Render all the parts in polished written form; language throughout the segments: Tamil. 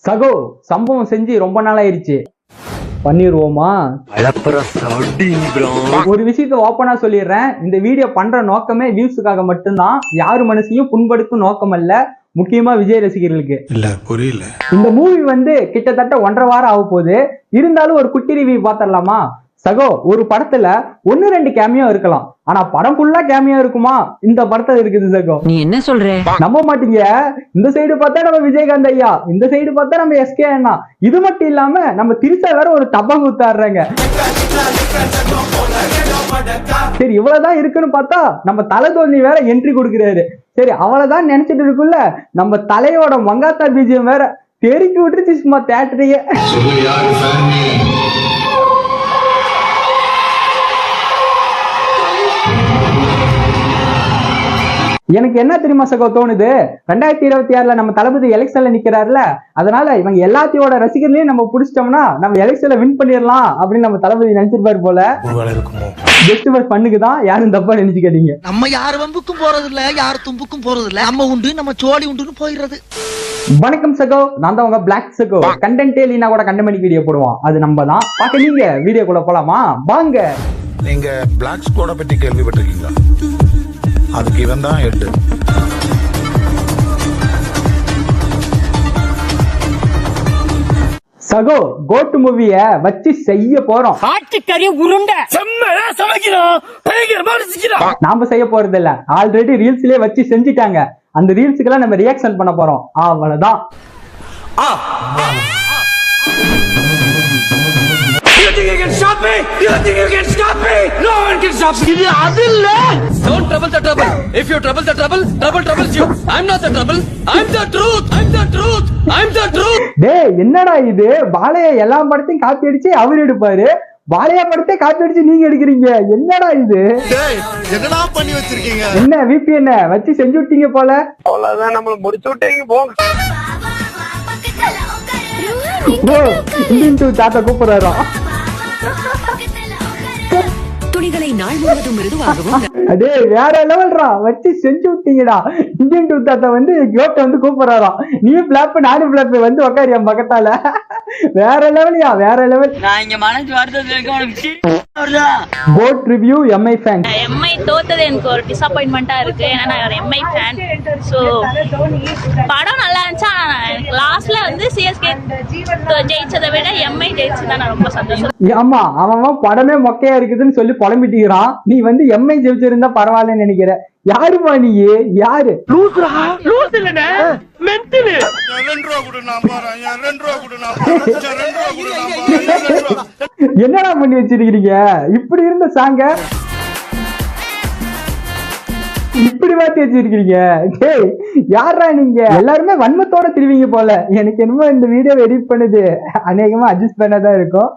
சகோ சம்பவம் செஞ்சு ரொம்ப நாள் ஆயிருச்சு, பண்ணிடுவோமா? ஒரு விஷயத்த ஓப்பனா சொல்லிடுறேன், இந்த வீடியோ பண்ற நோக்கமே வியூஸுக்காக மட்டும்தான், யாரு மனசையும் புண்படுத்தும் நோக்கம் அல்ல. முக்கியமா விஜய் ரசிகர்களுக்கு இல்ல புரியல. இந்த மூவி கிட்டத்தட்ட 1.5 வாரம் ஆக போகுது. இருந்தாலும் ஒரு குட்டி ரிவ்யூ பாத்திரலாமா? சகோ, ஒரு படத்துல 1-2 கேமியோ இருக்கலாம், ஆனா படம் ஃபுல்லா கேமியோ இருக்குமா? இந்த படத்துல இருக்குது சகோ. நீ என்ன சொல்ற? நம்ப மாட்டீங்க. இந்த சைடு பார்த்தா நம்ம விஜயகாந்த் ஐயா, இந்த சைடு பார்த்தா நம்ம எஸ்கே அண்ணா. இது மட்டும் இல்லாம நம்ம திருச்சா வேற ஒரு தப்பம் குத்தாடுறாங்க. சரி, இவ்வளவுதான் இருக்குன்னு பார்த்தா நம்ம தலை தோனி வேற என்ட்ரி கொடுக்குறாரு. சரி, அவ்வளவுதான் நினைச்சிட்டு இருக்குல்ல, நம்ம தலையோட மங்காத்தா பீஜியம் வேற தெறிக்கி விட்டுருச்சு சும்மா தேட்டரையே. எனக்கு என்ன தெரியுமா சகோ தோணுது, 2026 நம்ம தளபதி எலெக்ஷன்ல நிக்கிறாருல, அதனால இவங்க எல்லாத்தையோட ரசிகர்களையும் நம்ம புடிச்சிட்டோம்னா நம்ம எலெக்ஷன்ல வின் பண்ணிடலாம் அப்படின்னு நம்ம தளபதி நினைச்சிருப்பாரு போல. ஜஸ்ட் பஸ் பண்ணுக்குதான், யாரும் தப்பா நினைச்சுக்காதீங்க. நம்ம யார் வம்புக்கும் போறது இல்ல, யார் தும்புக்கும் போறது இல்ல, நம்ம உண்டு நம்ம சோழி உண்டுன்னு போயிடுறது. வணக்கம் சகோ, நான் தான் உங்க பிளாக் சகோ. கண்டென்ட்டே இல்லைன்னா கூட கண்டமணிக்கு வீடியோ போடுவோம், அது நம்ம தான். பாக்க நீங்க வீடியோக்குள்ள போலாமா? வாங்க. நீங்க பிளாக் ஸ்குவாட பத்தி கேள்விப்பட்டிருக்கீங்களா? அதுக்கு இவன் தான் ஹெட். சகோ, கோட் மூவிய வச்சு செய்ய போறோம். நாம செய்ய போறது இல்ல, ஆல்ரெடி ரீல்ஸ்லயே வச்சு செஞ்சுட்டாங்க. அந்த ரீல்ஸுக்கெல்லாம் நம்ம ரியாக்ஷன் பண்ண போறோம், அவ்வளவுதான். You think you can stop me? You think you can stop me? No one can stop me. இது அதில்ல. Don't trouble the trouble. If you trouble the trouble, trouble troubles you. I'm not the trouble. I'm the truth. I'm the truth. I'm the truth. டேய், என்னடா இது? பாலையா எல்லா படத்தையும் காப்பி அடிச்சு அவர் எடுப்பாரு, பாலையா படத்தை காப்பி அடிச்சு நீங்க எடுக்கிறீங்க. என்னடா இது? டேய், என்னடா பண்ணி வச்சிருக்கீங்க? என்ன VPN வச்சு செஞ்சு விட்டீங்க போல. அவ்வளவுதான், நம்மள முடிச்சு விட்டீங்க போங்க. இந்தியன் தாத்தா கூப்பிடுறோம். துணிகளை நாள் முழுவதும் மிருதுவாகவும் அதே வேற லெவல்ரா, வச்சு செஞ்சு விட்டீங்கடா. இந்தியன் டூ தாத்தா கோட்டை கூப்பிடுறாராம். நீ பிளாப் நானும் பிளாப் வந்து உக்காரியா பக்கத்தால. வேற லெவலியா, வேற லெவல். நான் இங்க மனசு வருது. Code review MI fan. MI தோத்தது எனக்கு ஒரு டிசப்பாயின்மெண்டா இருக்கு, ஏன்னா நான் ஒரு எம்ஐ ஃபேன். சோ படம் நல்லா இருந்துச்சு, ஆனா எனக்கு லாஸ்ட்ல சிஎஸ்கே ஜெயிச்சதை விட எம்ஐ ஜெயிச்சுதான் நான் ரொம்ப சந்தோஷம். ஆமா, அவன் படமே மொக்கையா இருக்குதுன்னு சொல்லி புலம்பிட்டுக்கிறான். நீ எம்ஐ ஜெயிச்சிருந்தா பரவாயில்லன்னு நினைக்கிற. யாருமா நீ? யாரு? லூஸ் இல்லனே, மென்டல். 2 ரூபா கொடு நான் பாறேன். 2 ரூபா கொடு நான் பாறேன். 2 ரூபா கொடு நான் பாறேன். என்னடா பண்ணி வச்சிருக்கீங்க? இப்படி இருந்த சாங்க இப்படி மாத்தி வச்சிருக்கீங்க. டேய், யாரா நீங்க? எல்லாருமே வன்மத்தோட திருவீங்க போல. எனக்கு என்னமோ இந்த வீடியோ எடிட் பண்ணுது அநேகமா அட்ஜஸ்ட் பண்ணதான் இருக்கும்.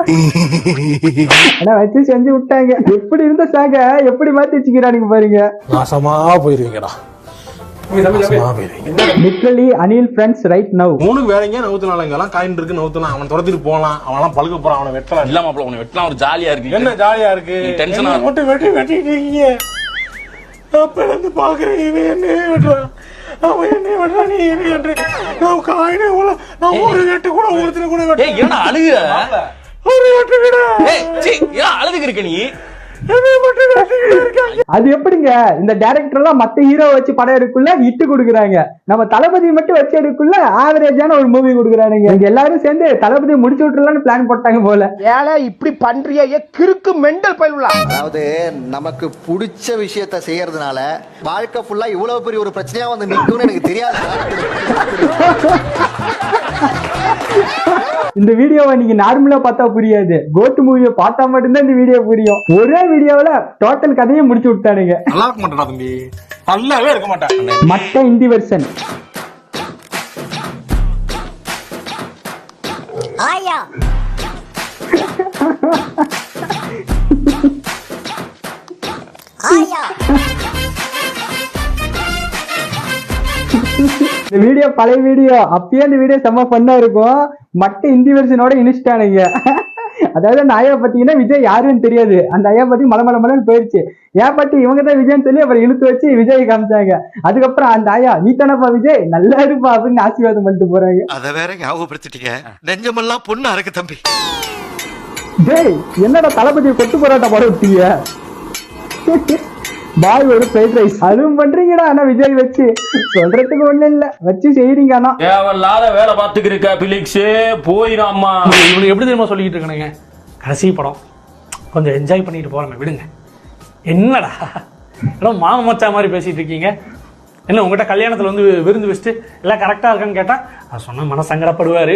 ஆனா வச்சு செஞ்சு விட்டாங்க. எப்படி இருந்த சாங்க எப்படி மாத்தி வச்சுக்கிறானுங்க பாருங்க. நாசமா போயிருவீங்கடா. Literally Anil friends right now. 3 வேலைங்க நவுத்துனாலங்கலாம் காயின் இருக்கு, நவுத்துனா அவன் துரத்திட்டு போலாம், அவன்லாம் பழுக்க போறான், அவனை வெட்டலாம். இல்ல மாப்ள, உன்னை வெட்டலாம் ஒரு ஜாலியா இருக்கு. என்ன ஜாலியா இருக்கு? டென்ஷனா மட்டும் வெட்டிட்டீங்க. அப்ப இருந்து பாக்குறேன், இவன் என்ன வெட்டுறான், அவன் என்ன வெட்டுறான், நீ என்ன வெட்டுற? நான் காயினே நான் ஒரு வெட்டு கூட ஒருத்தனை கூட வெட்ட. ஏய், என்ன அழுகுற? ஒரு வெட்டு கூட. ஏய், சீ, ஏன் அழுதுக்கு இருக்க நீ? அது எப்படிங்க? இந்த டைரக்டர் எல்லாம் மத்த ஹீரோ வச்சு படம் எடுக்குள்ள இட்டு கொடுக்குறாங்க, நம்ம தளபதி மட்டும் வச்சு எடுக்குள்ள ஆவரேஜான ஒரு மூவி கொடுக்குறானுங்க. இங்க எல்லாரும் சேர்ந்து தளபதி முடிச்சு விட்டுலான்னு பிளான் போட்டாங்க போல. ஏல இப்படி பண்றியே கிறுக்கு மெண்டல் பயிலுலா. அதாவது நமக்கு பிடிச்ச விஷயத்தை செய்யறதுனால வாழ்க்கை ஃபுல்லா இவ்வளவு பெரிய ஒரு பிரச்சனையா நிக்கும்னு எனக்கு தெரியாது. இந்த வீடியோவை நீங்க நார்மலா பார்த்தா புரியாது, கோட் மூவியை பார்த்தா மட்டும்தான் இந்த வீடியோ புரியும். ஒரே வீடியோல டோட்டல் கதையை முடிச்சு விட்டானுங்க. நல்லா இருக்க மாட்டேன் தம்பி, நல்லாவே இருக்க மாட்டேன். மட்ட இந்தி வெர்ஷன். ஆயா ஆயா. இந்த வீடியோ பழைய வீடியோ, அப்பயே இந்த வீடியோ செம்ம பண்ணா இருக்கும். மட்ட இந்தி வெர்ஷனோட இனிச்சிட்டானுங்க. அதாவது அந்த ஐயா பாத்தீங்கன்னா விஜய் யாருன்னு தெரியாது, அந்த ஐயா பத்தி மலமலன்னு போயிருச்சு. ஏன் பாட்டி இவங்க தான் விஜய்னு சொல்லி அப்புறம் இழுத்து வச்சு விஜய் காமிச்சாங்க. அதுக்கப்புறம் அந்த ஐயா நீ தானப்பா விஜய் நல்லா இருப்பா அப்படின்னு ஆசீர்வாதம் பண்ணிட்டு போறாங்க. அத வேற ஞாபகப்படுத்திட்டீங்க, நெஞ்சமெல்லாம் பொண்ணு அறக்கு தம்பி. டேய் என்னடா தளபதியை கொட்டு போராட்டம் போட விட்டீங்க? பாய் ஒரு ஃப்ரைட் ரைஸ் அதுவும் பண்றீங்கடா. ஆனா விஜய் வச்சு சொல்றதுக்கு ஒண்ணு இல்ல, வச்சு செய்றீங்க. ஆனா தேவையில்லாத வேலை பார்த்துக்கிருக்க பிலிக்ஸ் போயிடாமா. இவனுக்கு எப்படி தெரியுமா சொல்லிக்கிட்டு இருக்கானுங்க, கடைசி படம் கொஞ்சம் என்ஜாய் பண்ணிட்டு போறேன் விடுங்க. என்னடா மாம மச்சா மாதிரி பேசிட்டு இருக்கீங்க? என்ன உங்ககிட்ட கல்யாணத்துல வந்து விருந்து வச்சுட்டு எல்லாம் கரெக்டா இருக்கான்னு கேட்டா அது சொன்னா மனசங்கடப்படுவாரு.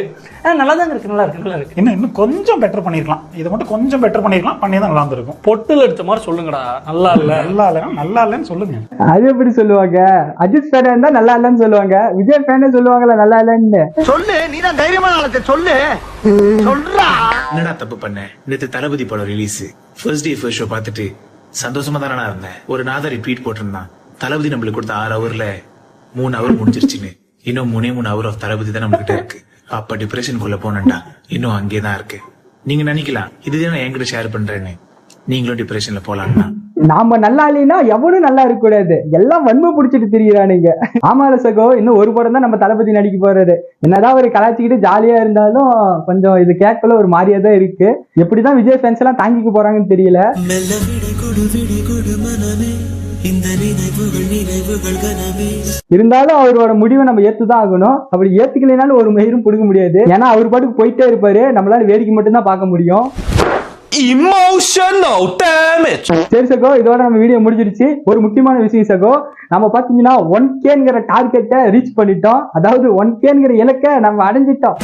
நல்லா தான் இருக்கு, நல்லா இருக்கு, நல்லா இருக்கு. இன்னும் கொஞ்சம் பெட்டர் பண்ணிருக்கலாம், இதை மட்டும் கொஞ்சம் பெட்டர் பண்ணிருக்கலாம், பண்ணி தான் நல்லா இருந்திருக்கும். பொட்டுல அடிச்ச மாதிரி சொல்லுங்கடா. நல்லா இல்லைன்னு சொல்லுங்க. அது எப்படி சொல்லுவாங்க? அஜித் ஃபேன் இருந்தா நல்லா இல்லன்னு சொல்லுவாங்க, விஜய் ஃபேனே சொல்லுவாங்கல்ல நல்லா இல்லன்னு. சொல்லு, நீ தான் தைரியமான ஆளத்தை சொல்லு, சொல்றா. என்னடா தப்பு பண்ண? நேத்து தளபதி படம் release, first day first show பார்த்துட்டு சந்தோஷமா தானே இருந்தேன். ஒரு நாதா ரிப்பீட் போட்டிருந்தான், தளபதி நம்மளுக்கு கொடுத்த 6 ஹவர்ல 3 ஹவர் முடிஞ்சிருச்சுன்னு. இன்னும் 3 ஹவர் ஆஃப் தளபதி தான் நம்மகிட்ட இருக்கு. அப்ப டிப்ரெஷனுக்குள்ள போனேன்டா, இன்னும் அங்கேதான் இருக்கு. நீங்க நினைக்கலாம் இதுதான் நான் என்கிட்ட ஷேர் பண்றேன்னு, நீங்களும் டிப்ரெஷன்ல போலாம்னா. நாம நல்லா இல்லைன்னா எவனும் நல்லா இருக்க கூடாது, எல்லாம் வன்மை பிடிச்சிட்டு திரியிறானுங்க. ஆமால சகோ, இன்னும் ஒரு படம் தான் நம்ம தளபதி நடிக்க போறாரு. என்னதான் ஒரு கலாச்சிக்கிட்டு ஜாலியா இருந்தாலும் கொஞ்சம் இது கேட்கல ஒரு மாதிரியா தான் இருக்கு. எப்படிதான் விஜய் ஃபேன்ஸ் எல்லாம் தாங்கிக்க போறாங்கன்னு தெரியல. இருந்தாலும் அவரோட முடிவை நம்ம ஏத்துதான் ஆகணும். அப்படி ஏத்துக்கலைனாலும் ஒரு மயிரும் பிடிக்க முடியாது. ஏன்னா அவர் பாட்டுக்கு போயிட்டே இருப்பாரு, நம்மளால வேடிக்கை மட்டும் தான் பார்க்க முடியும். Emotional damage. சரி சகோ, இதோட நம்ம வீடியோ முடிஞ்சிருச்சு. ஒரு முக்கியமான விஷயம் சகோ, நம்ம பாத்தீங்கன்னா 1Kங்கிற டார்கெட்டை ரீச் பண்ணிட்டோம். அதாவது 1Kங்கிற இலக்கை நம்ம அடைஞ்சிட்டோம்.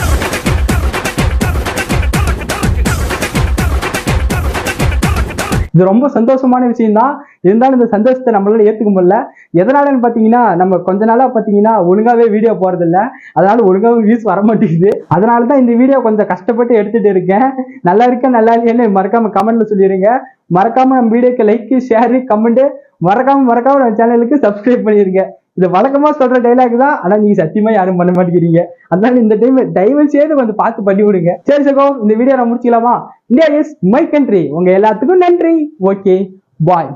இது ரொம்ப சந்தோஷமான விஷயம் தான். இருந்தாலும் இந்த சந்தோஷத்தை நம்மளால ஏத்துக்க முடியல. எதனாலன்னு பாத்தீங்கன்னா நம்ம கொஞ்ச நாளா பாத்தீங்கன்னா ஒழுங்காவே வீடியோ போறது இல்ல, அதனால ஒழுங்காவே வியூஸ் வர மாட்டேங்குது. அதனாலதான் இந்த வீடியோ கொஞ்சம் கஷ்டப்பட்டு எடுத்துட்டு இருக்கேன். நல்லா இருக்க நல்லா இல்லைன்னு மறக்காம கமெண்ட்ல சொல்லிடுங்க. மறக்காம நம்ம வீடியோக்கு லைக், ஷேர், கமெண்ட், மறக்காம நம்ம சேனலுக்கு சப்ஸ்கிரைப் பண்ணிருங்க. இது வழக்கமா சொல்ற டைலாக் தான், ஆனா நீங்க சத்தியமா யாரும் பண்ண மாட்டேங்கிறீங்க. அதனால இந்த டைம் தயவு செய்து வந்து பார்த்து பண்ணி விடுங்க. சரி சகோ, இந்த வீடியோ நான் முடிச்சுக்கலாமா? India is my country. உங்க எல்லாத்துக்கும் நன்றி. ஓகே, பாய்.